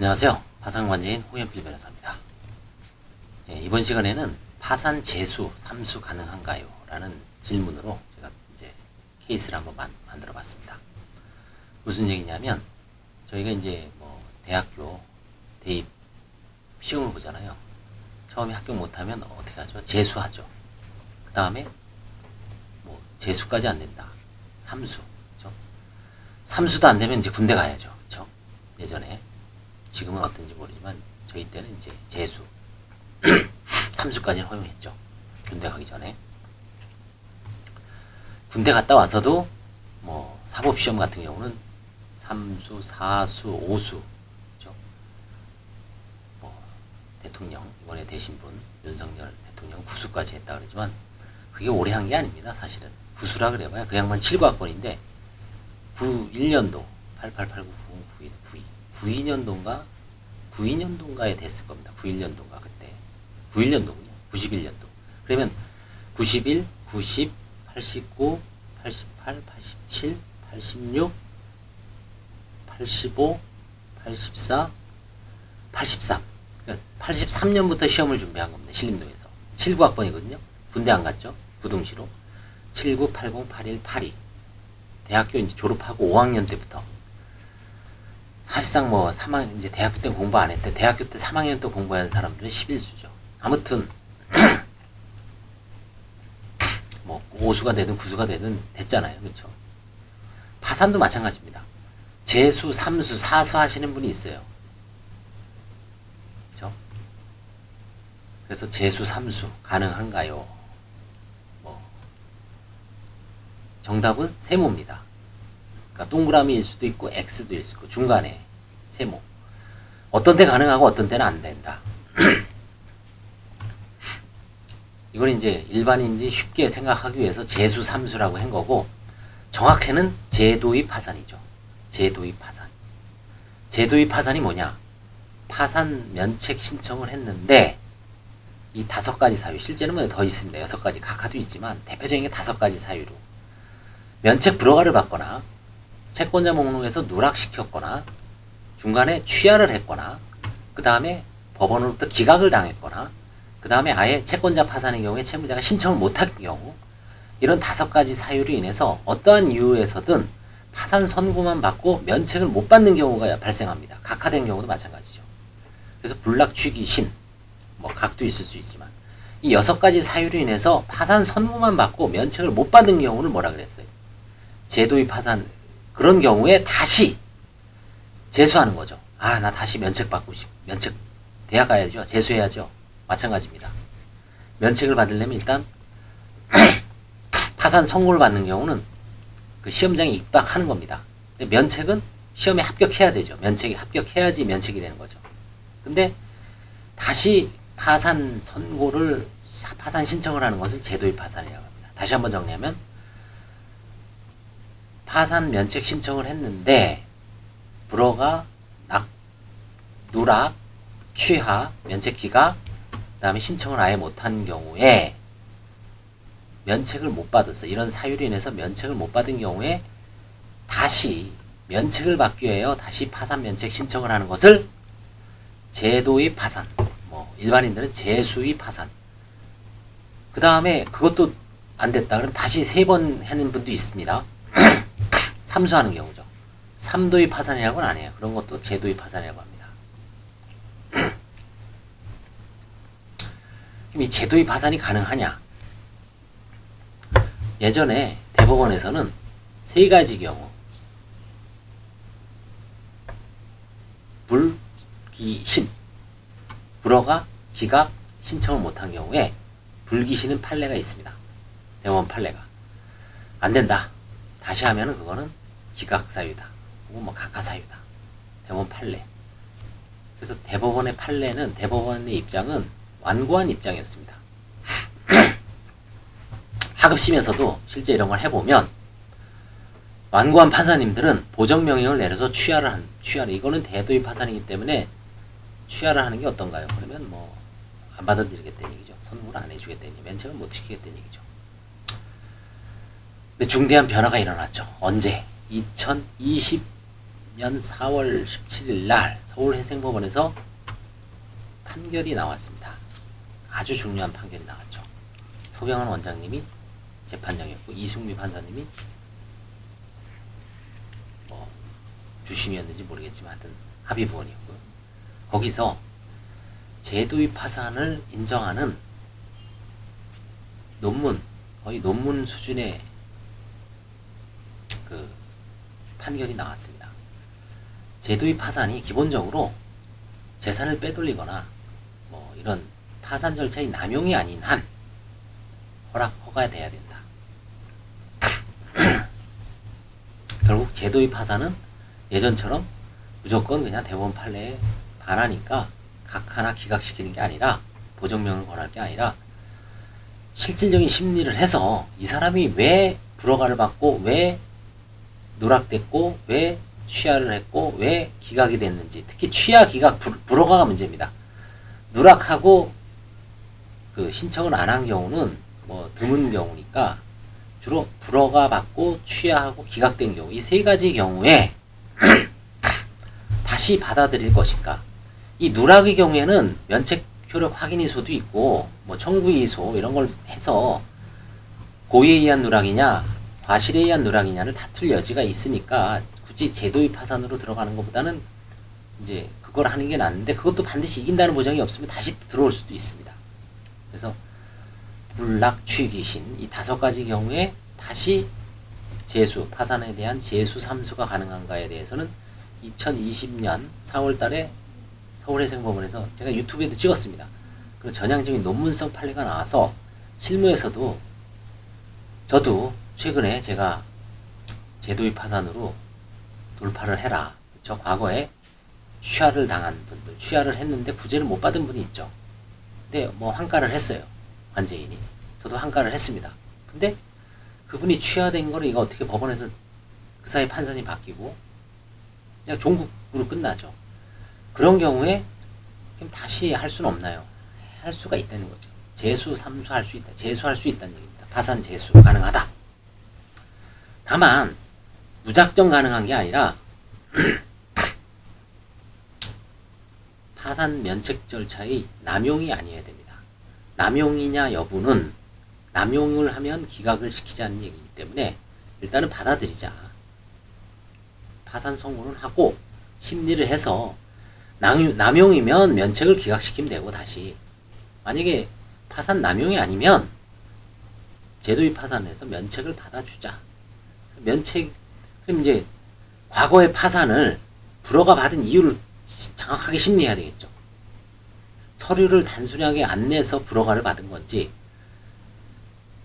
안녕하세요. 파산관제인 홍현필 변호사입니다. 이번 시간에는 파산 재수, 삼수 가능한가요? 라는 질문으로 제가 이제 케이스를 한번 만들어 봤습니다. 무슨 얘기냐면, 저희가 이제 뭐 대학교 대입 시험을 보잖아요. 처음에 합격 못하면 어떻게 하죠? 재수하죠. 그 다음에 뭐 재수까지 안 된다. 삼수. 그렇죠? 삼수도 안 되면 이제 군대 가야죠. 그렇죠? 예전에. 지금은 어떤지 모르지만 저희 때는 이제 재수 3수까지는 허용했죠. 군대 가기 전에. 군대 갔다 와서도 뭐 사법시험 같은 경우는 3수, 4수, 5수 그렇죠? 뭐 대통령 이번에 되신 분 윤석열 대통령 9수까지 했다 그러지만 그게 오래 한 게 아닙니다. 사실은 9수라 그래봐야 그 양반 7과학번인데 91년도 88, 89, 90, 92년도인가 92년도인가에 됐을 겁니다. 91년도인가 그때 91년도군요. 91년도. 그러면 91, 90, 89, 88, 87, 86, 85, 84, 83. 그러니까 83년부터 시험을 준비한 겁니다. 신림동에서. 79학번이거든요. 군대 안 갔죠. 부동시로. 79, 80, 81, 82. 대학교 이제 졸업하고 5학년 때부터. 사실상 뭐 3학년 이제 대학교 때 공부 안 했대. 대학교 때 3학년 때 공부한 사람들은 11수죠. 아무튼 뭐 5수가 되든 9수가 되든 됐잖아요. 그렇죠? 파산도 마찬가지입니다. 재수, 3수, 4수 하시는 분이 있어요. 그렇죠? 그래서 재수, 3수 가능한가요? 뭐 정답은 세모입니다. 그러니까 동그라미일 수도 있고 X도 일 수도 있고 중간에 세모. 어떤 때 가능하고 어떤 때는 안 된다. 이건 이제 일반인들이 쉽게 생각하기 위해서 재수, 삼수라고 한 거고 정확히는 제도의 파산이죠. 제도의 파산. 제도의 파산이 뭐냐? 파산 면책 신청을 했는데 이 5가지 사유, 실제는 뭐 더 있습니다. 6가지 각하도 있지만 대표적인 게 5가지 사유로 면책 불허가를 받거나 채권자 목록에서 누락시켰거나 중간에 취하를 했거나 그 다음에 법원으로부터 기각을 당했거나 그 다음에 아예 채권자 파산의 경우에 채무자가 신청을 못할 경우 이런 5가지 사유로 인해서 어떠한 이유에서든 파산 선고만 받고 면책을 못 받는 경우가 발생합니다. 각하된 경우도 마찬가지죠. 그래서 불락, 취기, 신, 뭐 각도 있을 수 있지만 이 6가지 사유로 인해서 파산 선고만 받고 면책을 못 받는 경우를 뭐라 그랬어요? 제도의 파산. 그런 경우에 다시 재수하는 거죠. 아, 나 다시 면책 받고 면책 대학 가야죠. 재수해야죠. 마찬가지입니다. 면책을 받으려면 일단 파산 선고를 받는 경우는 그 시험장에 입학하는 겁니다. 근데 면책은 시험에 합격해야 되죠. 면책에 합격해야지 면책이 되는 거죠. 근데 다시 파산 선고를 파산 신청을 하는 것을 제도의 파산이라고 합니다. 다시 한번 정리하면 파산 면책 신청을 했는데 불허가, 누락, 취하, 면책 기각, 그 다음에 신청을 아예 못한 경우에 면책을 못 받았어. 이런 사유로 인해서 면책을 못 받은 경우에 다시 면책을 받기 위하여 다시 파산 면책 신청을 하는 것을 제도의 파산, 뭐 일반인들은 재수의 파산. 그 다음에 그것도 안 됐다. 그럼 다시 3번 하는 분도 있습니다. 삼수하는 경우죠. 3도의 파산이라고는 안 해요. 그런 것도 제도의 파산이라고 합니다. 그럼 이 제도의 파산이 가능하냐? 예전에 대법원에서는 3가지 경우 불기신, 불허가, 기각, 신청을 못한 경우에 불기신은 판례가 있습니다. 대법원 판례가. 안 된다. 다시 하면은 그거는 기각사유다. 혹은 뭐 각하사유다. 대법원 판례. 그래서 대법원의 판례는, 대법원의 입장은 완고한 입장이었습니다. 하급심에서도 실제 이런 걸 해보면 완고한 판사님들은 보정명령을 내려서 취하를 이거는 대도의 파산이기 때문에 취하를 하는 게 어떤가요? 그러면 뭐 안 받아들이겠다는 얘기죠. 선고를 안 해주겠다는 얘기, 면책을 못 시키겠다는 얘기죠. 근데 중대한 변화가 일어났죠. 언제? 4월 17일 날 서울해생법원에서 판결이 나왔습니다. 아주 중요한 판결이 나왔죠. 소경환 원장님이 재판장이었고 이승미 판사님이 뭐 주심이었는지 모르겠지만 하여튼 합의부원이었고요. 거기서 제도의 파산을 인정하는 논문, 거의 논문 수준의 그 판결이 나왔습니다. 제도의 파산이 기본적으로 재산을 빼돌리거나 뭐 이런 파산 절차의 남용이 아닌 한 허가가 돼야 된다. 결국 제도의 파산은 예전처럼 무조건 그냥 대법원 판례에 반하니까 각 하나 기각시키는 게 아니라 보정명을 권할 게 아니라 실질적인 심리를 해서 이 사람이 왜 불허가를 받고 왜 누락됐고 왜 취하를 했고 왜 기각이 됐는지, 특히 취하 기각 불허가가 문제입니다. 누락하고 그 신청을 안 한 경우는 뭐 드문 경우니까 주로 불허가 받고 취하하고 기각된 경우, 이 세 가지 경우에 다시 받아들일 것인가. 이 누락의 경우에는 면책 효력 확인이소도 있고 뭐 청구이소 이런 걸 해서 고의에 의한 누락이냐 과실에 의한 누락이냐를 다툴 여지가 있으니까 굳이 제도의 파산으로 들어가는 것보다는 이제 그걸 하는 게 낫는데, 그것도 반드시 이긴다는 보장이 없으면 다시 들어올 수도 있습니다. 그래서 불락, 취기신 이 5가지 경우에 다시 제수, 파산에 대한 제수 삼수가 가능한가에 대해서는 2020년 4월 달에 서울해생법원에서 제가 유튜브에도 찍었습니다. 그리고 전향적인 논문성 판례가 나와서 실무에서도 저도 최근에 제가 제도의 파산으로 돌파를 해라. 저 과거에 취하를 당한 분들, 취하를 했는데 구제를 못 받은 분이 있죠. 근데 뭐 환가를 했어요. 관제인이. 저도 환가를 했습니다. 근데 그분이 취하된 거를 이거 어떻게 법원에서 그 사이 판단이 바뀌고 그냥 종국으로 끝나죠. 그런 경우에 그럼 다시 할 수는 없나요? 할 수가 있다는 거죠. 제수, 삼수할 수 있다. 제수할 수 있다는 얘기입니다. 파산, 제수 가능하다. 다만 무작정 가능한 게 아니라 파산 면책 절차의 남용이 아니어야 됩니다. 남용이냐 여부는 남용을 하면 기각을 시키자는 얘기이기 때문에 일단은 받아들이자. 파산 선고는 하고 심리를 해서 남용이면 면책을 기각시키면 되고 다시. 만약에 파산 남용이 아니면 제도의 파산에서 면책을 받아주자. 면책, 그럼 이제 과거의 파산을 불허가 받은 이유를 정확하게 심리해야 되겠죠. 서류를 단순하게 안 내서 불허가를 받은 건지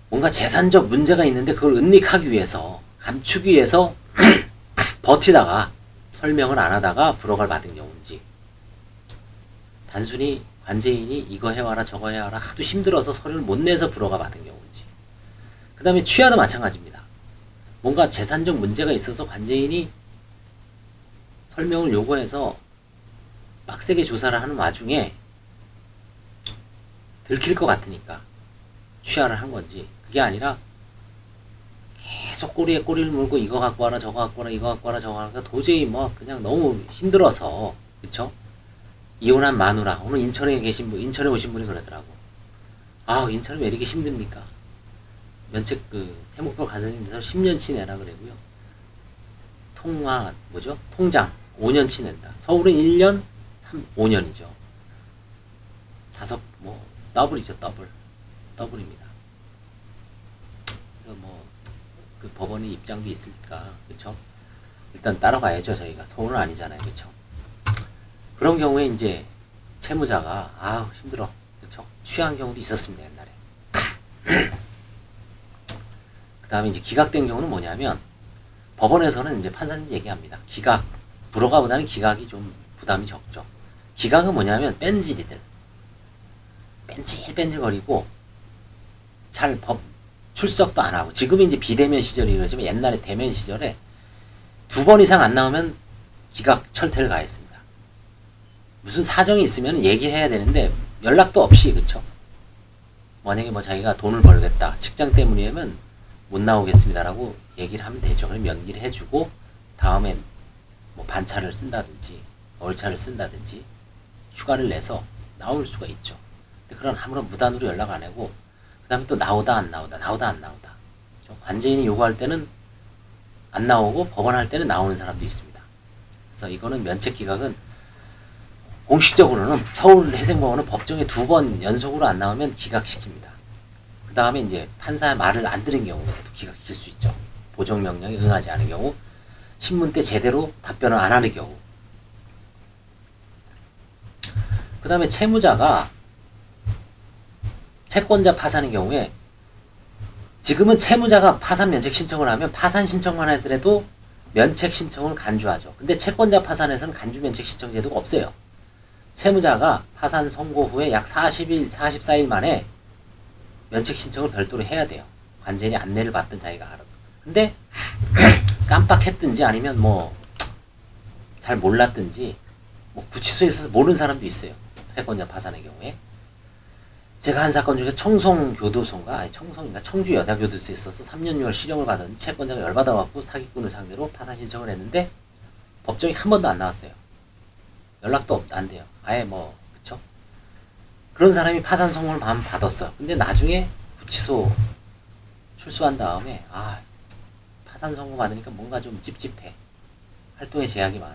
뭔가 재산적 문제가 있는데 그걸 은닉하기 위해서, 감추기 위해서 버티다가 설명을 안 하다가 불허가를 받은 경우인지, 단순히 관제인이 이거 해와라 저거 해와라 하도 힘들어서 서류를 못 내서 불허가 받은 경우인지. 그 다음에 취하도 마찬가지입니다. 뭔가 재산적 문제가 있어서 관제인이 설명을 요구해서 빡세게 조사를 하는 와중에 들킬 것 같으니까 취하를 한 건지, 그게 아니라 계속 꼬리에 꼬리를 물고 이거 갖고 와라 저거 갖고 와라 이거 갖고 와라 저거 갖고 와라, 도저히 뭐 그냥 너무 힘들어서, 그쵸? 이혼한 마누라, 오늘 인천에 계신 분, 인천에 오신 분이 그러더라고. 아, 인천은 왜 이렇게 힘듭니까? 면책 세목표 간사님께서 10년치 내라 그래고요. 통장 5년치 낸다. 서울은 1년, 5년이죠. 더블이죠, 더블입니다. 그래서 그 법원의 입장도 있으니까, 그쵸? 일단 따라가야죠, 저희가. 서울은 아니잖아요, 그쵸? 그런 경우에 이제 채무자가, 아우, 힘들어. 그쵸? 취한 경우도 있었습니다, 옛날에. 그 다음에 이제 기각된 경우는 뭐냐면, 법원에서는 이제 판사님 얘기합니다. 기각, 불허가보다는 기각이 좀 부담이 적죠. 기각은 뭐냐면, 뺀질이들. 뺀질거리고, 잘 출석도 안 하고, 지금은 이제 비대면 시절이 그러지만 옛날에 대면 시절에 2번 이상 안 나오면 기각 철퇴를 가했습니다. 무슨 사정이 있으면 얘기해야 되는데, 연락도 없이, 그쵸? 만약에 자기가 돈을 벌겠다, 직장 때문이면 못 나오겠습니다라고 얘기를 하면 되죠. 그럼 연기를 해주고 다음엔 뭐 반차를 쓴다든지 월차를 쓴다든지 휴가를 내서 나올 수가 있죠. 근데 그런 아무런 무단으로 연락 안 하고 그 다음에 또 나오다 안 나오다 관제인이 요구할 때는 안 나오고 법원 할 때는 나오는 사람도 있습니다. 그래서 이거는 면책 기각은 공식적으로는 서울해생법원은 법정에 2번 연속으로 안 나오면 기각시킵니다. 그 다음에 이제 판사의 말을 안 들은 경우에도 기각시킬 수 있죠. 보정명령에 응하지 않은 경우, 신문 때 제대로 답변을 안 하는 경우. 그 다음에 채무자가 채권자 파산의 경우에 지금은 채무자가 파산 면책 신청을 하면 파산 신청만 하더라도 면책 신청을 간주하죠. 근데 채권자 파산에서는 간주 면책 신청 제도가 없어요. 채무자가 파산 선고 후에 약 40일, 44일 만에 면책 신청을 별도로 해야 돼요. 관제인이 안내를 받든 자기가 알아서. 근데 깜빡했든지 아니면 뭐 잘 몰랐든지 뭐 구치소에 있어서 모르는 사람도 있어요. 채권자 파산의 경우에. 제가 한 사건 중에 청주 여자교도소에 있어서 3년 6월 실형을 받은 채권자가 열받아갖고 사기꾼을 상대로 파산 신청을 했는데 법정이 한 번도 안 나왔어요. 연락도 안 돼요. 아예 뭐 그쵸? 그런 사람이 파산 선고를 받았어. 근데 나중에 구치소 출소한 다음에 파산 선고 받으니까 뭔가 좀 찝찝해. 활동에 제약이 많아.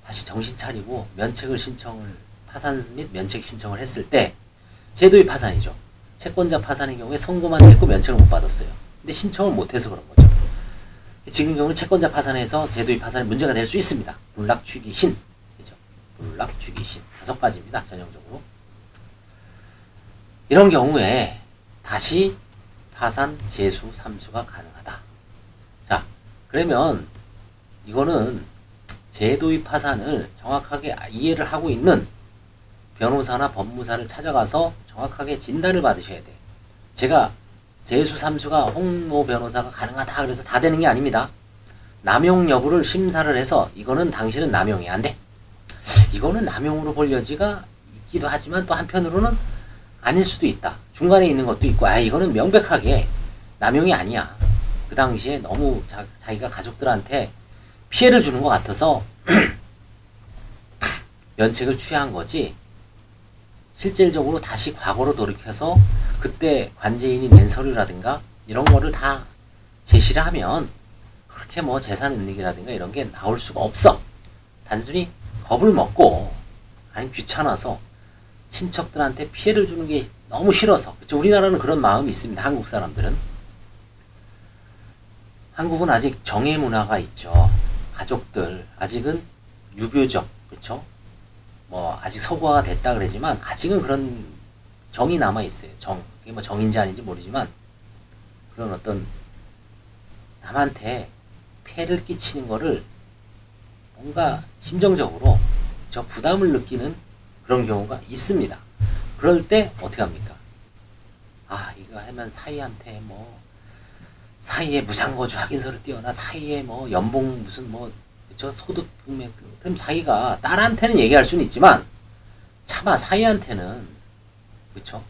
다시 정신 차리고 파산 및 면책 신청을 했을 때 제도의 파산이죠. 채권자 파산의 경우에 선고만 했고 면책을 못 받았어요. 근데 신청을 못해서 그런 거죠. 지금 경우는 채권자 파산에서 제도의 파산이 문제가 될 수 있습니다. 불락, 취기, 신. 그죠? 불락, 취기, 신. 5가지입니다. 전형적으로. 이런 경우에 다시 파산, 재수, 삼수가 가능하다. 자, 그러면 이거는 제도의 파산을 정확하게 이해를 하고 있는 변호사나 법무사를 찾아가서 정확하게 진단을 받으셔야 돼요. 제가 재수 삼수가 홍모 변호사가 가능하다 그래서 다 되는 게 아닙니다. 남용 여부를 심사를 해서 이거는 당신은 남용이 안 돼. 이거는 남용으로 볼 여지가 있기도 하지만 또 한편으로는 아닐 수도 있다. 중간에 있는 것도 있고 이거는 명백하게 남용이 아니야. 그 당시에 너무 자기가 가족들한테 피해를 주는 것 같아서 면책을 취한 거지 실질적으로 다시 과거로 돌이켜서 그때 관제인이 낸 서류라든가 이런 거를 다 제시를 하면 그렇게 뭐 재산 은닉이라든가 이런 게 나올 수가 없어. 단순히 겁을 먹고 아니 귀찮아서 친척들한테 피해를 주는 게 너무 싫어서. 그렇죠? 우리나라는 그런 마음이 있습니다. 한국 사람들은. 한국은 아직 정의 문화가 있죠. 가족들 아직은 유교적, 그렇죠? 뭐 아직 서구화가 됐다 그러지만 아직은 그런 정이 남아 있어요. 그게 뭐 정인지 아닌지 모르지만 그런 어떤 남한테 폐를 끼치는 거를 뭔가 심정적으로 저 부담을 느끼는 그런 경우가 있습니다. 그럴 때 어떻게 합니까? 이거 하면 사이한테 사이에 무상거주 확인서를 띄워나 사이에 연봉 무슨 그쵸? 소득 금액. 그럼 자기가 딸한테는 얘기할 수는 있지만 차마 사이한테는 그쵸?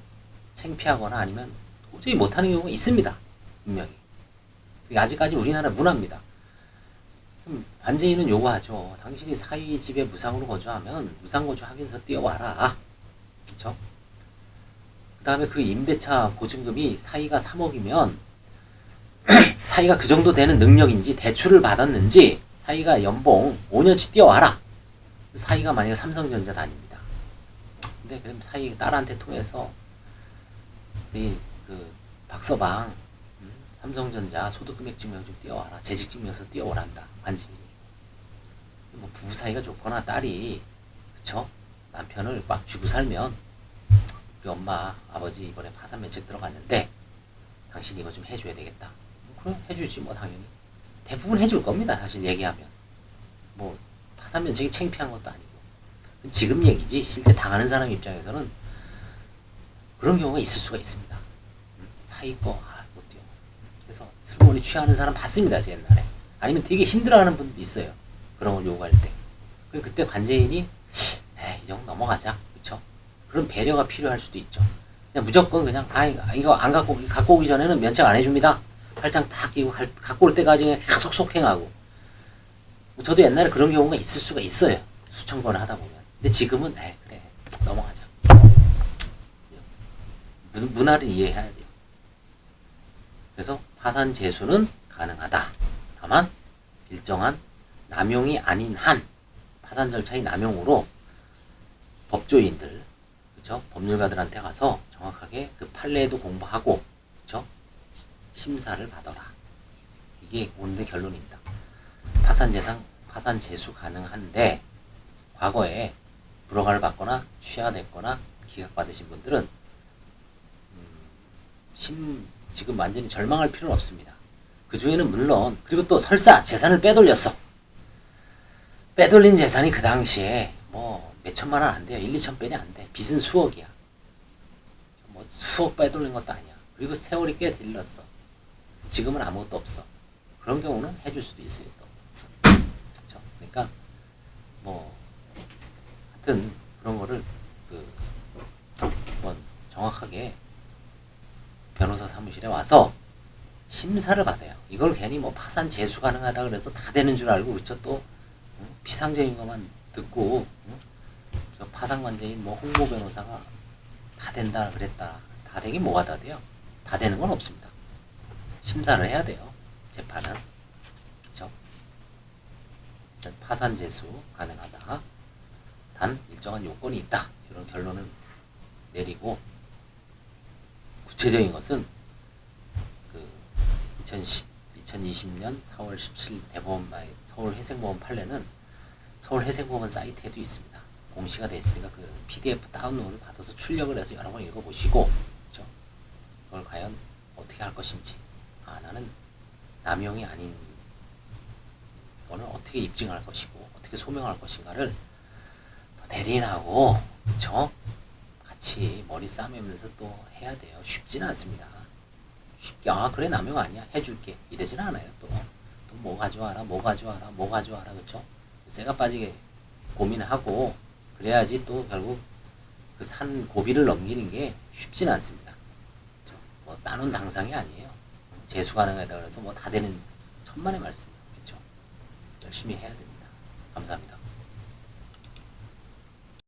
창피하거나 아니면 도저히 못하는 경우가 있습니다. 분명히. 아직까지 우리나라 문화입니다. 그럼 관제인은 요구하죠. 당신이 사이 집에 무상으로 거주하면 무상거주 확인서 띄워와라. 그쵸? 그 다음에 그 임대차 보증금이 사이가 3억이면 사이가 그 정도 되는 능력인지 대출을 받았는지 사이가 연봉 5년치 띄워와라. 사이가 만약에 삼성전자 다닙니다. 근데 그럼 사이 딸한테 통해서 그 박서방 삼성전자 소득금액 증명 좀 띄워와라. 재직증명서 띄워오란다. 관제인이. 뭐 부부 사이가 좋거나 딸이 그쵸? 남편을 꽉 쥐고 살면 우리 엄마 아버지 이번에 파산 면책 들어갔는데 당신 이거 좀 해줘야 되겠다. 그래 해주지 뭐 당연히. 대부분 해줄 겁니다. 사실 얘기하면. 뭐 파산 면책이 창피한 것도 아니고. 지금 얘기지 실제 당하는 사람 입장에서는 그런 경우가 있을 수가 있습니다. 사이 거 못 뛰어. 그래서 슬그머니 취하는 사람 봤습니다. 제 옛날에. 아니면 되게 힘들어하는 분도 있어요. 그런 걸 요구할 때. 그때 관제인이 이 정도 넘어가자. 그쵸? 그런 배려가 필요할 수도 있죠. 그냥 무조건 그냥 이거 안 갖고 오기 전에는 면책 안 해줍니다. 팔짱 다 끼고 갖고 올 때까지 그냥 계속 속행하고 저도 옛날에 그런 경우가 있을 수가 있어요. 수천 번을 하다 보면. 근데 지금은 그래 넘어가자. 문화를 이해해야 돼요. 그래서 파산 제수는 가능하다. 다만 일정한 남용이 아닌 한 파산 절차의 남용으로 법조인들, 그렇죠? 법률가들한테 가서 정확하게 그 판례도 공부하고, 그렇죠? 심사를 받아라. 이게 오늘의 결론입니다. 파산 제수 가능한데 과거에 불허가를 받거나 취하됐거나 기각받으신 분들은 지금 완전히 절망할 필요는 없습니다. 그 중에는 물론 그리고 또 설사 재산을 빼돌렸어. 빼돌린 재산이 그 당시에 뭐 몇천만 원 안 돼요. 1, 2천 빼냐 안 돼. 빚은 수억이야. 뭐 수억 빼돌린 것도 아니야. 그리고 세월이 꽤 들렀어. 지금은 아무것도 없어. 그런 경우는 해줄 수도 있어요. 또. 그렇죠? 그러니까 뭐 하여튼 그런 거를 한번 정확하게 변호사 사무실에 와서 심사를 받아요. 이걸 괜히 뭐 파산 제수 가능하다 그래서 다 되는 줄 알고, 그렇죠? 또 피상적인 것만 듣고 저 파산관제인 뭐 홍보 변호사가 다 된다 그랬다. 다 되긴 뭐가 다 돼요? 다 되는 건 없습니다. 심사를 해야 돼요. 재판은. 그렇죠? 파산 제수 가능하다. 단 일정한 요건이 있다. 이런 결론을 내리고, 구체적인 것은 2020년 4월 17일 서울회생법원 판례는 서울회생법원 사이트에도 있습니다. 공시가 되어 있으니까 그 PDF 다운로드를 받아서 출력을 해서 여러 번 읽어보시고, 그렇죠? 그걸 과연 어떻게 할 것인지, 나는 남용이 아닌 거는 어떻게 입증할 것이고 어떻게 소명할 것인가를 대리인하고, 그렇죠? 같이 머리 싸매면서 또 해야 돼요. 쉽지는 않습니다. 쉽게 그래 남용 아니야 해줄게 이러지는 않아요. 또 뭐 가져와라 그렇죠? 쇠가 빠지게 고민하고 그래야지 또 결국 그 산 고비를 넘기는 게 쉽지는 않습니다. 그렇죠? 뭐 따놓은 당상이 아니에요. 재수 가능하다 그래서 뭐 다 되는 천만의 말씀이죠. 그렇죠? 열심히 해야 됩니다. 감사합니다.